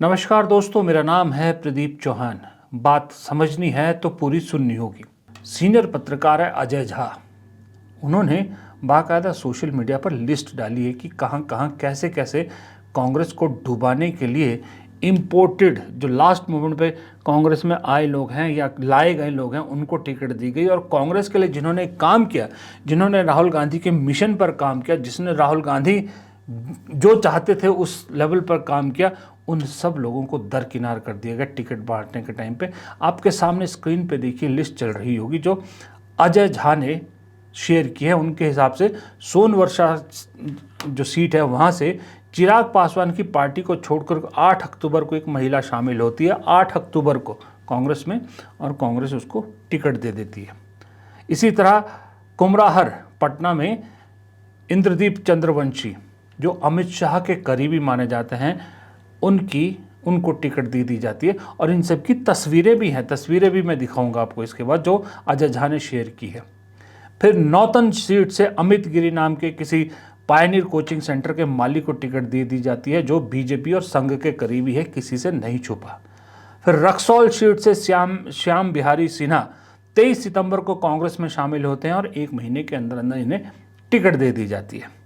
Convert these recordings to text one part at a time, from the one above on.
नमस्कार दोस्तों, मेरा नाम है प्रदीप चौहान। बात समझनी है तो पूरी सुननी होगी। सीनियर पत्रकार है अजय झा। उन्होंने बाकायदा सोशल मीडिया पर लिस्ट डाली है कि कहां कहां कैसे कैसे कांग्रेस को डुबाने के लिए इम्पोर्टेड जो लास्ट मोमेंट पे कांग्रेस में आए लोग हैं या लाए गए लोग हैं उनको टिकट दी गई। और कांग्रेस के लिए जिन्होंने काम किया, जिन्होंने राहुल गांधी के मिशन पर काम किया, जिसने राहुल गांधी जो चाहते थे उस लेवल पर काम किया, उन सब लोगों को दरकिनार कर दिया गया टिकट बांटने के टाइम पे। आपके सामने स्क्रीन पे देखिए लिस्ट चल रही होगी जो अजय झा ने शेयर की है। उनके हिसाब से सोनवर्षा जो सीट है वहाँ से चिराग पासवान की पार्टी को छोड़कर 8 अक्टूबर को एक महिला शामिल होती है, 8 अक्टूबर को कांग्रेस में, और कांग्रेस उसको टिकट दे देती है। इसी तरह कुमराहर पटना में इंद्रदीप चंद्रवंशी जो अमित शाह के करीबी माने जाते हैं उनको टिकट दी जाती है। और इन सब की तस्वीरें भी हैं, तस्वीरें भी मैं दिखाऊंगा आपको इसके बाद, जो अजय झा ने शेयर की है। फिर नौतन सीट से अमित गिरी नाम के किसी पायनियर कोचिंग सेंटर के मालिक को टिकट दी जाती है जो बीजेपी और संघ के करीबी है, किसी से नहीं छुपा। फिर रक्सौल सीट से श्याम बिहारी सिन्हा 23 सितंबर को कांग्रेस में शामिल होते हैं और 1 महीने के अंदर अंदर इन्हें टिकट दे दी जाती है।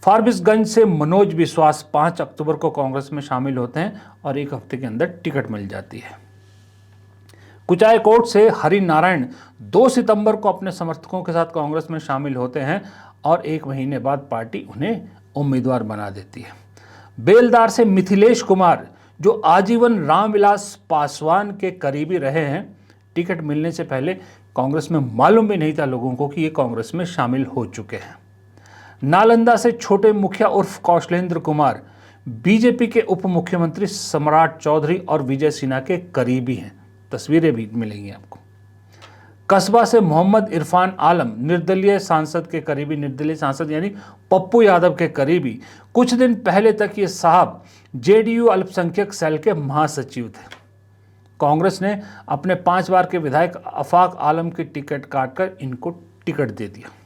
फारबिसगंज से मनोज विश्वास 5 अक्टूबर को कांग्रेस में शामिल होते हैं और 1 हफ्ते के अंदर टिकट मिल जाती है। कुचायकोट से हरि नारायण 2 सितंबर को अपने समर्थकों के साथ कांग्रेस में शामिल होते हैं और 1 महीने बाद पार्टी उन्हें उम्मीदवार बना देती है। बेलदार से मिथिलेश कुमार जो आजीवन रामविलास पासवान के करीबी रहे हैं, टिकट मिलने से पहले कांग्रेस में मालूम भी नहीं था लोगों को कि ये कांग्रेस में शामिल हो चुके हैं। नालंदा से छोटे मुखिया उर्फ कौशलेंद्र कुमार बीजेपी के उप मुख्यमंत्री सम्राट चौधरी और विजय सिन्हा के करीबी हैं, तस्वीरें भी मिलेंगी आपको। कस्बा से मोहम्मद इरफान आलम निर्दलीय सांसद के करीबी, निर्दलीय सांसद यानी पप्पू यादव के करीबी। कुछ दिन पहले तक ये साहब जेडीयू अल्पसंख्यक सेल के महासचिव थे। कांग्रेस ने अपने 5 बार के विधायक आफाक आलम की टिकट काटकर इनको टिकट दे दिया।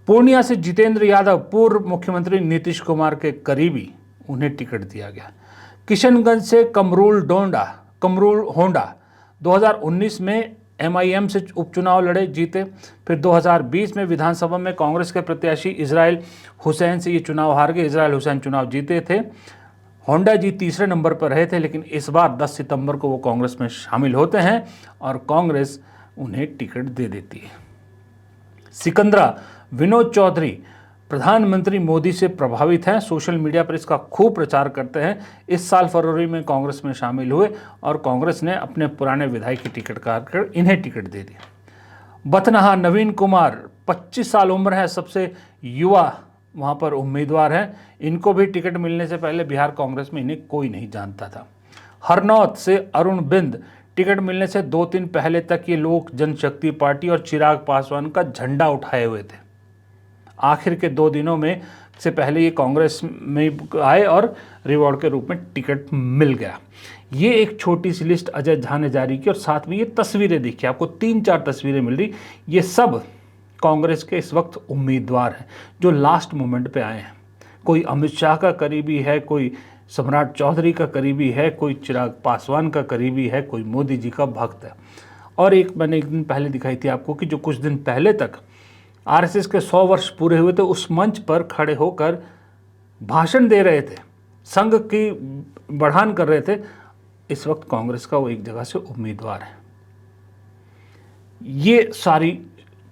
पूर्णिया से जितेंद्र यादव पूर्व मुख्यमंत्री नीतीश कुमार के करीबी, उन्हें टिकट दिया गया। किशनगंज से कमरूल होंडा 2019 में एमआईएम से उपचुनाव लड़े, जीते। फिर 2020 में विधानसभा में कांग्रेस के प्रत्याशी इजराइल हुसैन से ये चुनाव हार गए। इजराइल हुसैन चुनाव जीते थे। होंडा जी तीसरे नंबर पर रहे थे, लेकिन इस बार 10 सितंबर को वो कांग्रेस में शामिल होते हैं और कांग्रेस उन्हें टिकट दे देती है। सिकंदरा विनोद चौधरी प्रधानमंत्री मोदी से प्रभावित हैं, सोशल मीडिया पर इसका खूब प्रचार करते हैं। इस साल फरवरी में कांग्रेस में शामिल हुए और कांग्रेस ने अपने पुराने विधायक की टिकट काटकर इन्हें टिकट दे दिया। बथनाहा नवीन कुमार 25 साल उम्र है, सबसे युवा वहाँ पर उम्मीदवार हैं। इनको भी टिकट मिलने से पहले बिहार कांग्रेस में इन्हें कोई नहीं जानता था। हरनौत से अरुण बिंद टिकट मिलने से 2 दिन पहले तक ये लोक जनशक्ति पार्टी और चिराग पासवान का झंडा उठाए हुए थे। आखिर के 2 दिनों में से पहले ये कांग्रेस में आए और रिवॉर्ड के रूप में टिकट मिल गया। ये एक छोटी सी लिस्ट अजय झा ने जारी की और साथ में ये तस्वीरें देखिए, आपको 3-4 तस्वीरें मिल रही। ये सब कांग्रेस के इस वक्त उम्मीदवार हैं जो लास्ट मोमेंट पे आए हैं। कोई अमित शाह का करीबी है, कोई सम्राट चौधरी का करीबी है, कोई चिराग पासवान का करीबी है, कोई मोदी जी का भक्त है। और एक मैंने 1 दिन पहले दिखाई थी आपको कि जो कुछ दिन पहले तक आरएसएस के 100 वर्ष पूरे हुए थे, उस मंच पर खड़े होकर भाषण दे रहे थे, संघ की बढ़ान कर रहे थे, इस वक्त कांग्रेस का वो एक जगह से उम्मीदवार है। ये सारी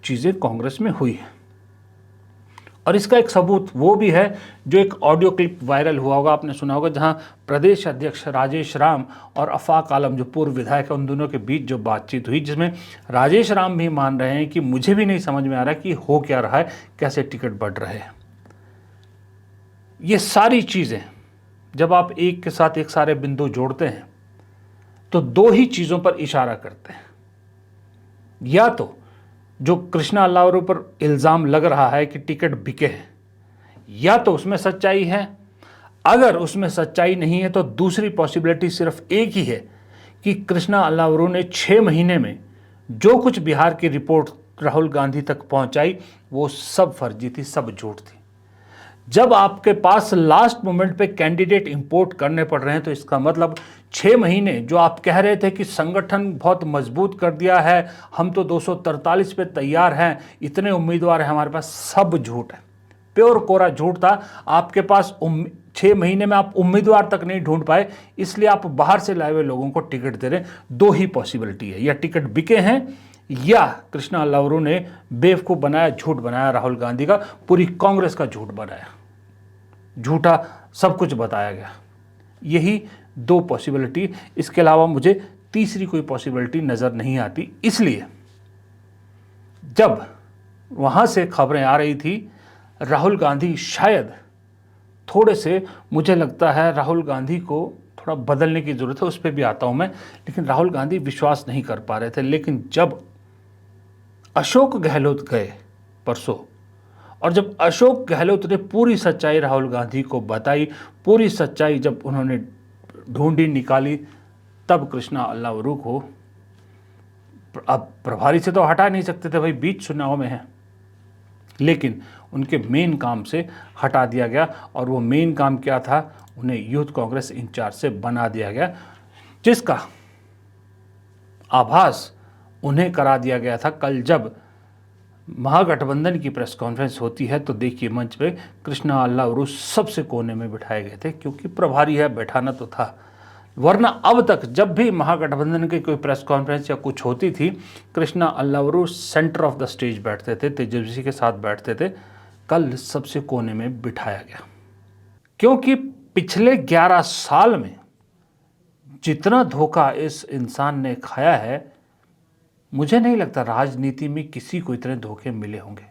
चीज़ें कांग्रेस में हुई है और इसका एक सबूत वो भी है जो एक ऑडियो क्लिप वायरल हुआ होगा, आपने सुना होगा, जहां प्रदेश अध्यक्ष राजेश राम और आफाक आलम जो पूर्व विधायक है उन दोनों के बीच जो बातचीत हुई, जिसमें राजेश राम भी मान रहे हैं कि मुझे भी नहीं समझ में आ रहा कि हो क्या रहा है, कैसे टिकट बढ़ रहे हैं। ये सारी चीज़ें जब आप एक के साथ एक सारे बिंदु जोड़ते हैं तो 2 ही चीज़ों पर इशारा करते हैं। या तो जो कृष्णा अल्लावरू पर इल्ज़ाम लग रहा है कि टिकट बिके हैं, या तो उसमें सच्चाई है। अगर उसमें सच्चाई नहीं है तो दूसरी पॉसिबिलिटी सिर्फ एक ही है कि कृष्णा अल्लावरू ने 6 महीने में जो कुछ बिहार की रिपोर्ट राहुल गांधी तक पहुंचाई वो सब फर्जी थी, सब झूठ थी। जब आपके पास लास्ट मोमेंट पे कैंडिडेट इंपोर्ट करने पड़ रहे हैं तो इसका मतलब 6 महीने जो आप कह रहे थे कि संगठन बहुत मजबूत कर दिया है, हम तो 243 पे तैयार हैं, इतने उम्मीदवार हैं हमारे पास, सब झूठ है, प्योर कोरा झूठ था। आपके पास 6 महीने में आप उम्मीदवार तक नहीं ढूंढ पाए, इसलिए आप बाहर से लाए हुए लोगों को टिकट दे रहे हैं। 2 ही पॉसिबिलिटी है, या टिकट बिके हैं या कृष्णा अल्लावरू ने बेवकूफ़ बनाया, झूठ बनाया राहुल गांधी का, पूरी कांग्रेस का झूठ बनाया, झूठा सब कुछ बताया गया। यही 2 पॉसिबिलिटी, इसके अलावा मुझे तीसरी कोई पॉसिबिलिटी नज़र नहीं आती। इसलिए जब वहाँ से खबरें आ रही थी राहुल गांधी शायद थोड़े से, मुझे लगता है राहुल गांधी को थोड़ा बदलने की ज़रूरत है, उस पर भी आता हूँ मैं, लेकिन राहुल गांधी विश्वास नहीं कर पा रहे थे। लेकिन जब अशोक गहलोत गए परसों, और जब अशोक गहलोत ने पूरी सच्चाई राहुल गांधी को बताई, पूरी सच्चाई जब उन्होंने ढूंढी निकाली, तब कृष्णा अल्लावरू को अब प्रभारी से तो हटा नहीं सकते थे भाई, बीच चुनाव में है, लेकिन उनके मेन काम से हटा दिया गया। और वो मेन काम क्या था, उन्हें यूथ कांग्रेस इंचार्ज से बना दिया गया, जिसका आभास उन्हें करा दिया गया था। कल जब महागठबंधन की प्रेस कॉन्फ्रेंस होती है तो देखिए मंच पे कृष्णा अल्लावरू सबसे कोने में बिठाए गए थे, क्योंकि प्रभारी है, बैठाना तो था। वरना अब तक जब भी महागठबंधन की कोई प्रेस कॉन्फ्रेंस या कुछ होती थी, Krishna Allavaru centre of the stage बैठते थे, तेजस्वी के साथ बैठते थे। कल सबसे कोने में बिठाया गया, क्योंकि पिछले 11 साल में जितना धोखा इस इंसान ने खाया है, मुझे नहीं लगता राजनीति में किसी को इतने धोखे मिले होंगे।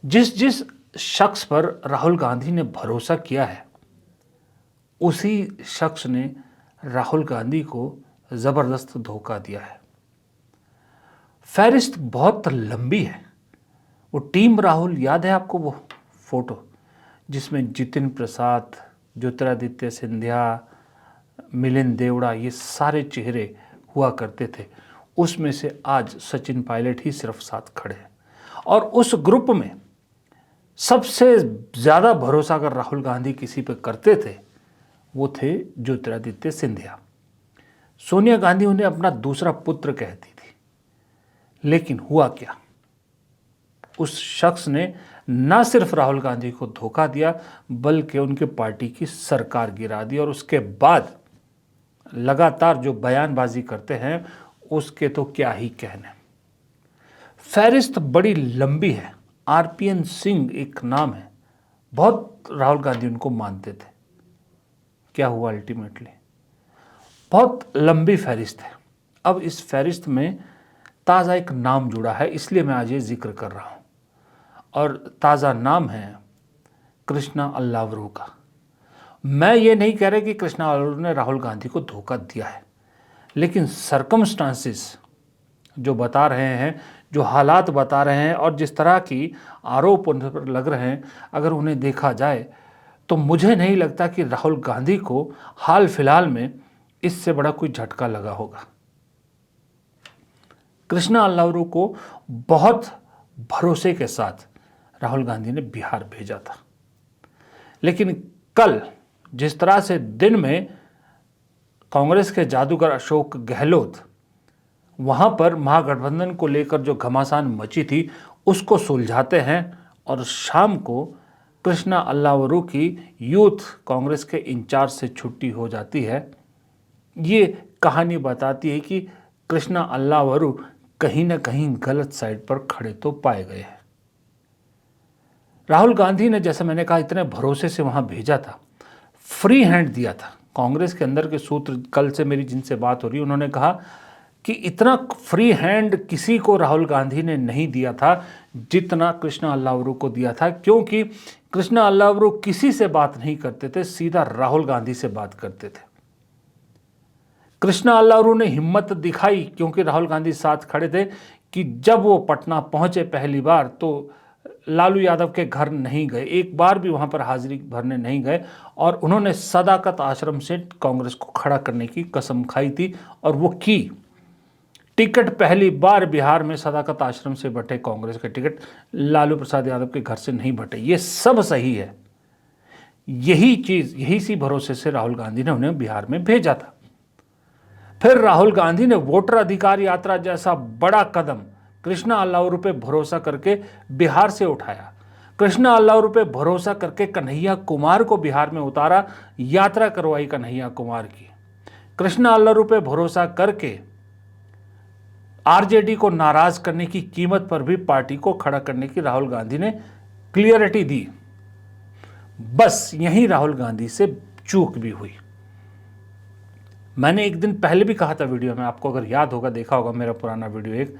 जिस जिस शख्स पर राहुल गांधी ने भरोसा किया है, उसी शख्स ने राहुल गांधी को ज़बरदस्त धोखा दिया है। फहरिस्त बहुत लंबी है। वो टीम राहुल, याद है आपको वो फोटो जिसमें जितिन प्रसाद, ज्योतिरादित्य सिंधिया, मिलिंद देवड़ा, ये सारे चेहरे हुआ करते थे। उसमें से आज सचिन पायलट ही सिर्फ साथ खड़े हैं। और उस ग्रुप में सबसे ज़्यादा भरोसा अगर राहुल गांधी किसी पे करते थे, वो थे ज्योतिरादित्य सिंधिया। सोनिया गांधी उन्हें अपना दूसरा पुत्र कहती थी, लेकिन हुआ क्या, उस शख्स ने न सिर्फ राहुल गांधी को धोखा दिया, बल्कि उनके पार्टी की सरकार गिरा दी। और उसके बाद लगातार जो बयानबाजी करते हैं, उसके तो क्या ही कहने। फहरिस्त बड़ी लंबी है। आरपीएन सिंह एक नाम है, बहुत राहुल गांधी उनको मानते थे। क्या हुआ अल्टीमेटली, बहुत लंबी फहरिस्त है। अब इस फहरिस्त में ताज़ा एक नाम जुड़ा है, इसलिए मैं आज ये जिक्र कर रहा हूँ, और ताज़ा नाम है कृष्णा अल्लावरू का। मैं ये नहीं कह रहा कि कृष्णा अल्लावरू ने राहुल गांधी को धोखा दिया है, लेकिन सर्कमस्टांसिस जो बता रहे हैं, जो हालात बता रहे हैं, और जिस तरह की आरोप उन पर लग रहे हैं, अगर उन्हें देखा जाए तो मुझे नहीं लगता कि राहुल गांधी को हाल फिलहाल में इससे बड़ा कोई झटका लगा होगा। कृष्णा अल्लावरू को बहुत भरोसे के साथ राहुल गांधी ने बिहार भेजा था, लेकिन कल जिस तरह से दिन में कांग्रेस के जादूगर अशोक गहलोत वहाँ पर महागठबंधन को लेकर जो घमासान मची थी, उसको सुलझाते हैं, और शाम को कृष्णा अल्लावरू की यूथ कांग्रेस के इंचार्ज से छुट्टी हो जाती है। ये कहानी बताती है कि कृष्णा अल्लावरू कहीं ना कहीं गलत साइड पर खड़े तो पाए गए हैं। राहुल गांधी ने, जैसे मैंने कहा, इतने भरोसे से वहाँ भेजा था, फ्री हैंड दिया था। कांग्रेस के अंदर के सूत्र, कल से मेरी जिनसे बात हो रही, उन्होंने कहा कि इतना फ्री हैंड किसी को राहुल गांधी ने नहीं दिया था जितना कृष्णा अल्लावरू को दिया था, क्योंकि कृष्णा अल्लावरू किसी से बात नहीं करते थे, सीधा राहुल गांधी से बात करते थे। कृष्णा अल्लावरू ने हिम्मत दिखाई, क्योंकि राहुल गांधी साथ खड़े थे, कि जब वो पटना पहुंचे पहली बार तो लालू यादव के घर नहीं गए, एक बार भी वहां पर हाजिरी भरने नहीं गए, और उन्होंने सदाकत आश्रम से कांग्रेस को खड़ा करने की कसम खाई थी, और वो की। टिकट पहली बार बिहार में सदाकत आश्रम से बटे कांग्रेस के टिकट, लालू प्रसाद यादव के घर से नहीं बटे। ये सब सही है। यही सी भरोसे से राहुल गांधी ने उन्हें बिहार में भेजा था। फिर राहुल गांधी ने वोटर अधिकार यात्रा जैसा बड़ा कदम कृष्णा अल्लाउरू पे भरोसा करके बिहार से उठाया। कृष्णा अल्लाउरू पे भरोसा करके कन्हैया कुमार को बिहार में उतारा, यात्रा करवाई कन्हैया कुमार की। कृष्णा अल्लाउरू पे भरोसा करके आरजेडी को नाराज करने की कीमत पर भी पार्टी को खड़ा करने की राहुल गांधी ने क्लियरिटी दी। बस यहीं राहुल गांधी से चूक भी हुई। मैंने एक दिन पहले भी कहा था वीडियो में, आपको अगर याद होगा, देखा होगा मेरा पुराना वीडियो एक,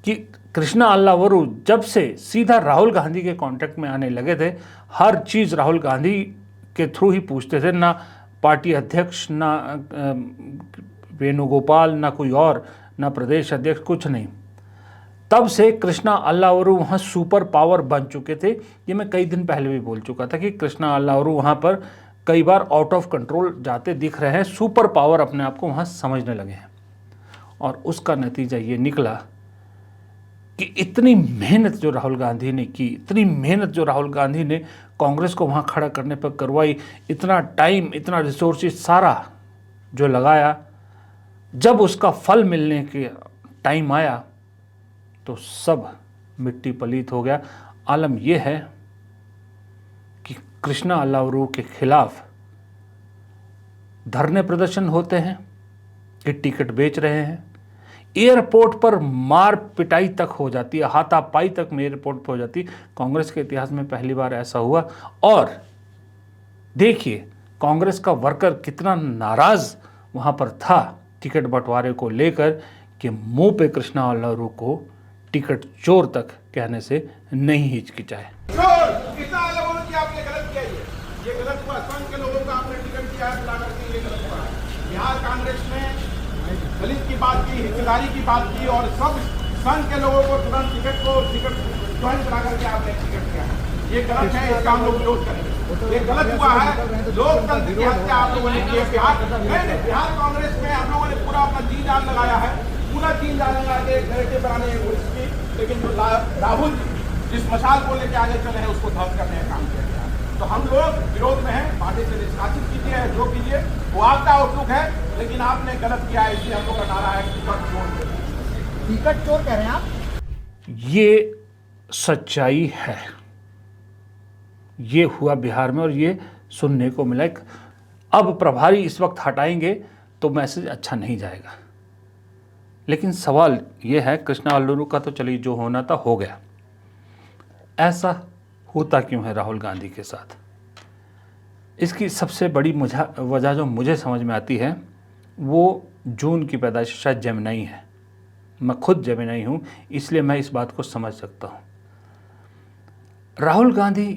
कि कृष्णा अल्लाउरू जब से सीधा राहुल गांधी के कांटेक्ट में आने लगे थे, हर चीज़ राहुल गांधी के थ्रू ही पूछते थे। ना पार्टी अध्यक्ष, ना वेणुगोपाल, ना कोई और, ना प्रदेश अध्यक्ष, कुछ नहीं। तब से कृष्णा अल्लाउरू वहाँ सुपर पावर बन चुके थे। ये मैं कई दिन पहले भी बोल चुका था कि कृष्णा अल्लाउरू वहाँ पर कई बार आउट ऑफ कंट्रोल जाते दिख रहे हैं, सुपर पावर अपने आप को वहाँ समझने लगे हैं। और उसका नतीजा ये निकला कि इतनी मेहनत जो राहुल गांधी ने की, इतनी मेहनत जो राहुल गांधी ने कांग्रेस को वहाँ खड़ा करने पर करवाई, इतना टाइम, इतना रिसोर्सेज सारा जो लगाया, जब उसका फल मिलने के टाइम आया तो सब मिट्टी पलीत हो गया। आलम यह है कि कृष्णा अल्लाउरू के खिलाफ धरने प्रदर्शन होते हैं कि टिकट बेच रहे हैं, एयरपोर्ट पर मार पिटाई तक हो जाती है, हाथापाई तक में एयरपोर्ट पर हो जाती। कांग्रेस के इतिहास में पहली बार ऐसा हुआ। और देखिए कांग्रेस का वर्कर कितना नाराज वहां पर था टिकट बंटवारे को लेकर कि मुंह पे कृष्णा अल्लाउरू को टिकट चोर तक कहने से नहीं हिचकिचाए। कृष्णा अल्लाउरू की आपने गलत किया, ये गलत हुआ। संघ के लोगों का आपने टिकट दिया है बुला करके, ये गलत हुआ। बिहार कांग्रेस ने दलित की बात की, हिस्सेदारी की बात की और सब संघ के लोगों को तुरंत टिकट ज्वाइन करा करके आपने टिकट दिया है। ये गलत है, इसका हम लोग विरोध करेंगे। ये गलत हुआ है, लोकतंत्र की हत्या आप लोगों ने की है। बिहार कांग्रेस में हम लोगों ने पूरा अपना जी जान लगाया है, पूरा जी जान लगा के नैरेटिव बनाने की कोशिश की, लेकिन जो राहुल जी जिस मशाल को लेके आगे चले हैं उसको ध्वस्त करने का काम किया गया। तो हम लोग विरोध में हैं। पार्टी से निष्कासित कीजिए, जो कीजिए वो आपका आउटलुक है, लेकिन आपने गलत किया है। इसलिए हम लोग का नारा है टिकट चोर। टिकट चोर कह रहे हैं आप? ये सच्चाई है, ये हुआ बिहार में और ये सुनने को मिला। अब प्रभारी इस वक्त हटाएंगे तो मैसेज अच्छा नहीं जाएगा। लेकिन सवाल ये है, कृष्णा अल्लाउरू का तो चलिए जो होना था हो गया, ऐसा होता क्यों है राहुल गांधी के साथ? इसकी सबसे बड़ी वजह जो मुझे समझ में आती है वो जून की पैदाइश, शायद जेमिनी है। मैं खुद जेमिनी हूँ, इसलिए मैं इस बात को समझ सकता हूँ। राहुल गांधी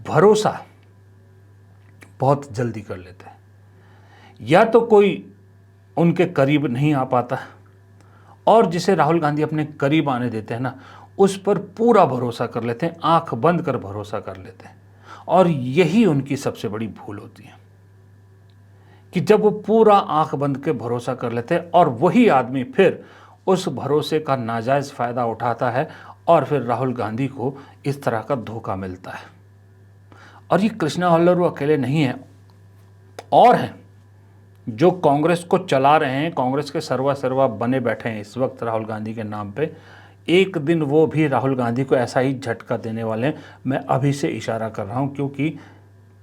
भरोसा बहुत जल्दी कर लेते हैं। या तो कोई उनके करीब नहीं आ पाता, और जिसे राहुल गांधी अपने करीब आने देते हैं ना, उस पर पूरा भरोसा कर लेते हैं, आंख बंद कर भरोसा कर लेते हैं। और यही उनकी सबसे बड़ी भूल होती है कि जब वो पूरा आंख बंद के भरोसा कर लेते हैं और वही आदमी फिर उस भरोसे का नाजायज़ फ़ायदा उठाता है और फिर राहुल गांधी को इस तरह का धोखा मिलता है। और ये कृष्णा अल्लाउरू अकेले नहीं है, और हैं जो कांग्रेस को चला रहे हैं, कांग्रेस के सर्वा बने बैठे हैं इस वक्त राहुल गांधी के नाम पे। एक दिन वो भी राहुल गांधी को ऐसा ही झटका देने वाले हैं। मैं अभी से इशारा कर रहा हूँ, क्योंकि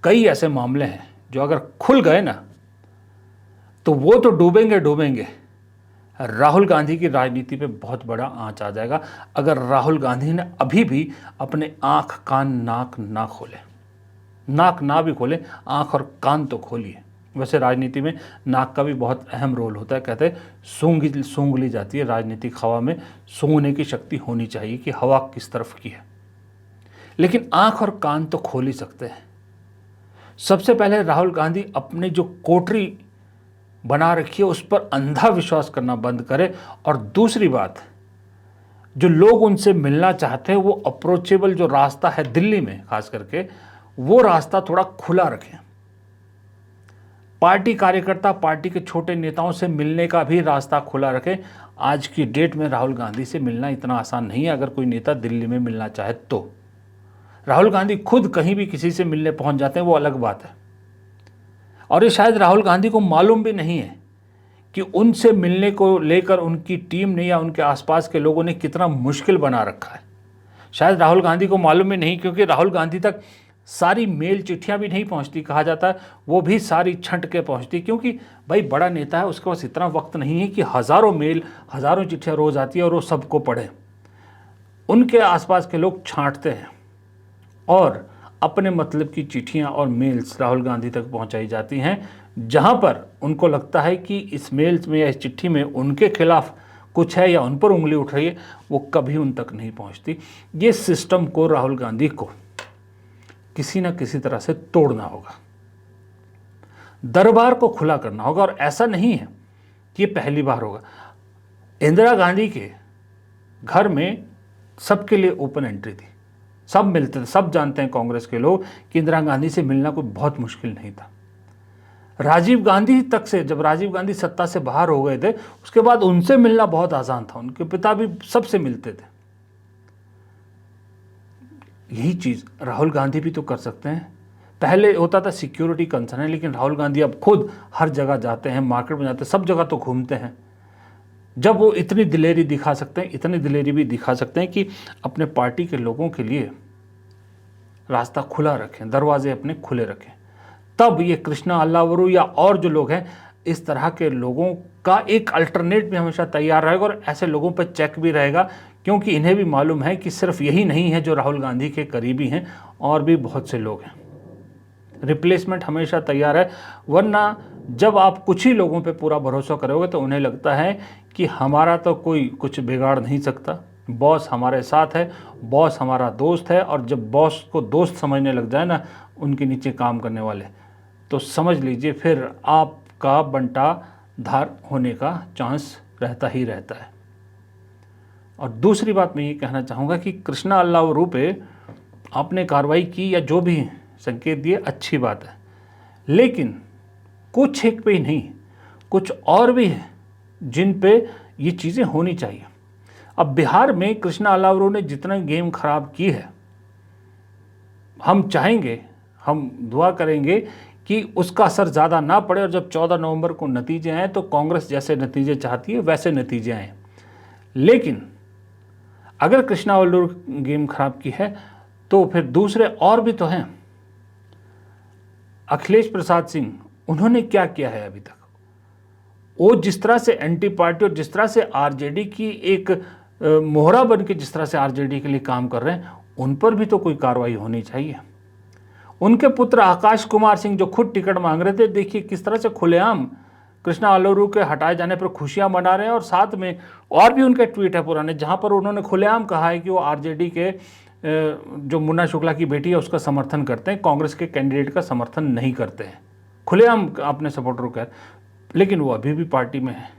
कई ऐसे मामले हैं जो अगर खुल गए ना तो वो तो डूबेंगे। राहुल गांधी की राजनीति पे बहुत बड़ा आंच आ जाएगा अगर राहुल गांधी ने अभी भी अपने आँख कान नाक ना खोले। नाक ना भी खोले, आँख और कान तो खोलिए। वैसे राजनीति में नाक का भी बहुत अहम रोल होता है। कहते हैं सूंघ ली जाती है राजनीतिक हवा में, सूंघने की शक्ति होनी चाहिए कि हवा किस तरफ की है। लेकिन आंख और कान तो खोल ही सकते हैं। सबसे पहले राहुल गांधी अपने जो कोठरी बना रखी है उस पर अंधा विश्वास करना बंद करे। और दूसरी बात, जो लोग उनसे मिलना चाहते हैं वो अप्रोचेबल जो रास्ता है दिल्ली में खास करके, वो रास्ता थोड़ा खुला रखें। पार्टी कार्यकर्ता, पार्टी के छोटे नेताओं से मिलने का भी रास्ता खुला रखें। आज की डेट में राहुल गांधी से मिलना इतना आसान नहीं है। अगर कोई नेता दिल्ली में मिलना चाहे तो राहुल गांधी खुद कहीं भी किसी से मिलने पहुंच जाते हैं, वो अलग बात है। और ये शायद राहुल गांधी को मालूम भी नहीं है कि उनसे मिलने को लेकर उनकी टीम ने या उनके आसपास के लोगों ने कितना मुश्किल बना रखा है। शायद राहुल गांधी को मालूम भी नहीं, क्योंकि राहुल गांधी तक सारी मेल चिट्ठियां भी नहीं पहुंचती। कहा जाता है वो भी सारी छंट के पहुंचती, क्योंकि भाई बड़ा नेता है, उसके पास इतना वक्त नहीं है कि हज़ारों मेल हज़ारों चिट्ठियां रोज़ आती है और वो सबको पढ़े। उनके आसपास के लोग छांटते हैं और अपने मतलब की चिट्ठियां और मेल्स राहुल गांधी तक पहुंचाई जाती हैं, जहां पर उनको लगता है कि इस मेल्स में या इस चिट्ठी में उनके खिलाफ कुछ है या उन पर उंगली उठ रही है, वो कभी उन तक नहीं पहुंचती। ये सिस्टम को राहुल गांधी को किसी न किसी तरह से तोड़ना होगा, दरबार को खुला करना होगा। और ऐसा नहीं है कि ये पहली बार होगा। इंदिरा गांधी के घर में सबके लिए ओपन एंट्री थी, सब मिलते थे। सब जानते हैं कांग्रेस के लोग कि इंदिरा गांधी से मिलना कोई बहुत मुश्किल नहीं था। राजीव गांधी तक से, जब राजीव गांधी सत्ता से बाहर हो गए थे, उसके बाद उनसे मिलना बहुत आसान था। उनके पिता भी सबसे मिलते थे। यही चीज़ राहुल गांधी भी तो कर सकते हैं। पहले होता था सिक्योरिटी कंसर्न है, लेकिन राहुल गांधी अब खुद हर जगह जाते हैं, मार्केट में जाते हैं, सब जगह तो घूमते हैं। जब वो इतनी दिलेरी दिखा सकते हैं, इतनी दिलेरी भी दिखा सकते हैं कि अपने पार्टी के लोगों के लिए रास्ता खुला रखें, दरवाजे अपने खुले रखें, तब ये कृष्णा अल्लावरू या और जो लोग हैं, इस तरह के लोगों का एक अल्टरनेट भी हमेशा तैयार रहेगा और ऐसे लोगों पर चेक भी रहेगा, क्योंकि इन्हें भी मालूम है कि सिर्फ यही नहीं है जो राहुल गांधी के करीबी हैं, और भी बहुत से लोग हैं। रिप्लेसमेंट हमेशा तैयार है, वरना जब आप कुछ ही लोगों पे पूरा भरोसा करोगे तो उन्हें लगता है कि हमारा तो कोई कुछ बिगाड़ नहीं सकता, बॉस हमारे साथ है, बॉस हमारा दोस्त है। और जब बॉस को दोस्त समझने लग जाए ना उनके नीचे काम करने वाले, तो समझ लीजिए फिर आपका बंटा धार होने का चांस रहता ही रहता है। और दूसरी बात मैं ये कहना चाहूँगा कि कृष्णा अल्लावरू पे आपने कार्रवाई की या जो भी संकेत दिए, अच्छी बात है, लेकिन कुछ एक पे ही नहीं, कुछ और भी है जिन पे ये चीज़ें होनी चाहिए। अब बिहार में कृष्णा अल्लावरू ने जितना गेम खराब की है, हम चाहेंगे, हम दुआ करेंगे कि उसका असर ज़्यादा ना पड़े, और जब 14 नवंबर को नतीजे आए तो कांग्रेस जैसे नतीजे चाहती है वैसे नतीजे आए। लेकिन अगर कृष्णा अल्लावरू गेम खराब की है तो फिर दूसरे और भी तो हैं। अखिलेश प्रसाद सिंह, उन्होंने क्या किया है अभी तक? वो जिस तरह से एंटी पार्टी और जिस तरह से आरजेडी की एक मोहरा बन के जिस तरह से आरजेडी के लिए काम कर रहे हैं, उन पर भी तो कोई कार्रवाई होनी चाहिए। उनके पुत्र आकाश कुमार सिंह जो खुद टिकट मांग रहे थे, देखिए किस तरह से खुलेआम कृष्णा अल्लावरू के हटाए जाने पर खुशियां मना रहे हैं। और साथ में और भी उनके ट्वीट है पुराने, जहां पर उन्होंने खुलेआम कहा है कि वो आरजेडी के जो मुन्ना शुक्ला की बेटी है उसका समर्थन करते हैं, कांग्रेस के कैंडिडेट का समर्थन नहीं करते हैं। खुलेआम अपने सपोर्टरों का, लेकिन वो अभी भी पार्टी में है।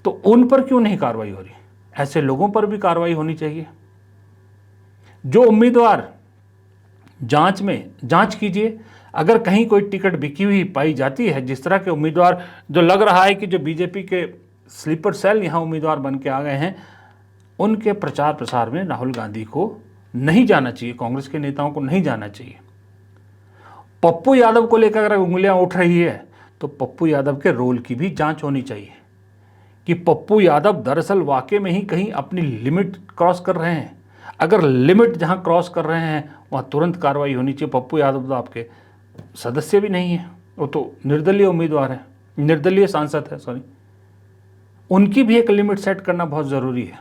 तो उन पर क्यों नहीं कार्रवाई हो रही? ऐसे लोगों पर भी कार्रवाई होनी चाहिए। जो उम्मीदवार जांच कीजिए, अगर कहीं कोई टिकट बिकी हुई पाई जाती है, जिस तरह के उम्मीदवार जो लग रहा है कि जो बीजेपी के स्लीपर सेल यहाँ उम्मीदवार बन के आ गए हैं, उनके प्रचार प्रसार में राहुल गांधी को नहीं जाना चाहिए, कांग्रेस के नेताओं को नहीं जाना चाहिए। पप्पू यादव को लेकर अगर उंगलियां उठ रही है तो पप्पू यादव के रोल की भी जांच होनी चाहिए कि पप्पू यादव दरअसल वाकई में ही कहीं अपनी लिमिट क्रॉस कर रहे हैं। अगर लिमिट जहां क्रॉस कर रहे हैं वहाँ तुरंत कार्रवाई होनी चाहिए। पप्पू यादव तो आपके सदस्य भी नहीं है, वो तो निर्दलीय उम्मीदवार है, निर्दलीय सांसद है, सॉरी। उनकी भी एक लिमिट सेट करना बहुत ज़रूरी है।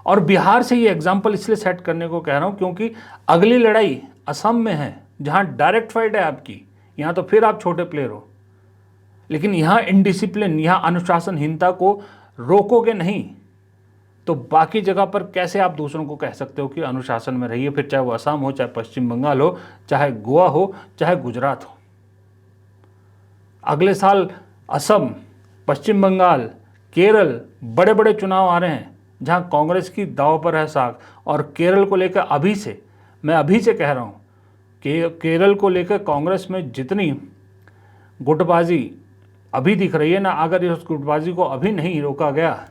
और बिहार से ये एग्जाम्पल इसलिए सेट करने को कह रहा हूँ क्योंकि अगली लड़ाई असम में है, जहाँ डायरेक्ट फाइट है आपकी। यहाँ तो फिर आप छोटे प्लेयर हो, लेकिन यहाँ इनडिसिप्लिन, यहाँ अनुशासनहीनता को रोकोगे नहीं तो बाकी जगह पर कैसे आप दूसरों को कह सकते हो कि अनुशासन में रहिए? फिर चाहे वो असम हो, चाहे पश्चिम बंगाल हो, चाहे गोवा हो, चाहे गुजरात हो। अगले साल असम, पश्चिम बंगाल, केरल बड़े बड़े चुनाव आ रहे हैं जहां कांग्रेस की दांव पर है साख। और केरल को लेकर मैं अभी से कह रहा हूं कि केरल को लेकर कांग्रेस में जितनी गुटबाजी अभी दिख रही है ना, अगर इस गुटबाजी को अभी नहीं रोका गया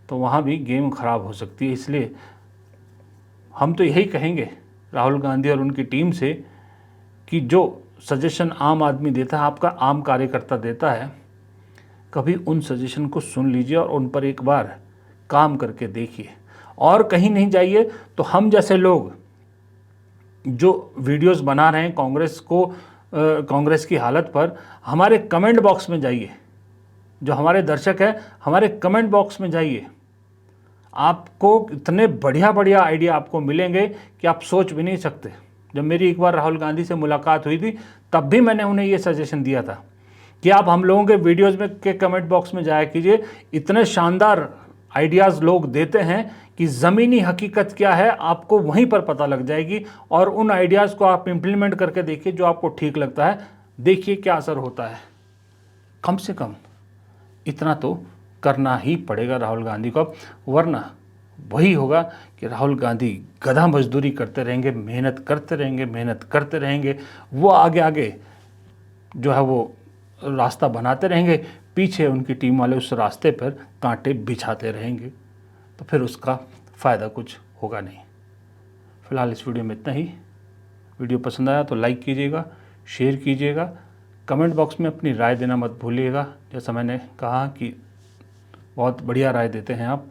तो वहाँ भी गेम खराब हो सकती है। इसलिए हम तो यही कहेंगे राहुल गांधी और उनकी टीम से कि जो सजेशन आम आदमी देता है, आपका आम कार्यकर्ता देता है, कभी उन सजेशन को सुन लीजिए और उन पर एक बार काम करके देखिए। और कहीं नहीं जाइए तो हम जैसे लोग जो वीडियोस बना रहे हैं कांग्रेस की हालत पर, हमारे कमेंट बॉक्स में जाइए। जो हमारे दर्शक हैं, हमारे कमेंट बॉक्स में जाइए। आपको इतने बढ़िया बढ़िया आइडिया आपको मिलेंगे कि आप सोच भी नहीं सकते। जब मेरी एक बार राहुल गांधी से मुलाकात हुई थी, तब भी मैंने उन्हें ये सजेशन दिया था कि आप हम लोगों के वीडियोज़ में के कमेंट बॉक्स में जाया कीजिए। इतने शानदार आइडियाज़ लोग देते हैं कि ज़मीनी हकीकत क्या है आपको वहीं पर पता लग जाएगी, और उन आइडियाज़ को आप इम्प्लीमेंट करके देखिए जो आपको ठीक लगता है, देखिए क्या असर होता है। कम से कम इतना तो करना ही पड़ेगा राहुल गांधी को, वरना वही होगा कि राहुल गांधी गधा मजदूरी करते रहेंगे, मेहनत करते रहेंगे। वो आगे जो है वो रास्ता बनाते रहेंगे, पीछे उनकी टीम वाले उस रास्ते पर कांटे बिछाते रहेंगे, तो फिर उसका फ़ायदा कुछ होगा नहीं। फ़िलहाल इस वीडियो में इतना ही। वीडियो पसंद आया तो लाइक कीजिएगा, शेयर कीजिएगा, कमेंट बॉक्स में अपनी राय देना मत भूलिएगा। जैसा मैंने कहा कि बहुत बढ़िया राय देते हैं आप।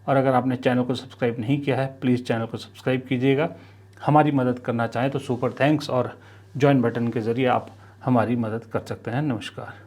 और अगर आपने चैनल को सब्सक्राइब नहीं किया है, प्लीज़ चैनल को सब्सक्राइब कीजिएगा। हमारी मदद करना चाहें तो सुपर थैंक्स और जॉइन बटन के ज़रिए आप हमारी मदद कर सकते हैं। नमस्कार।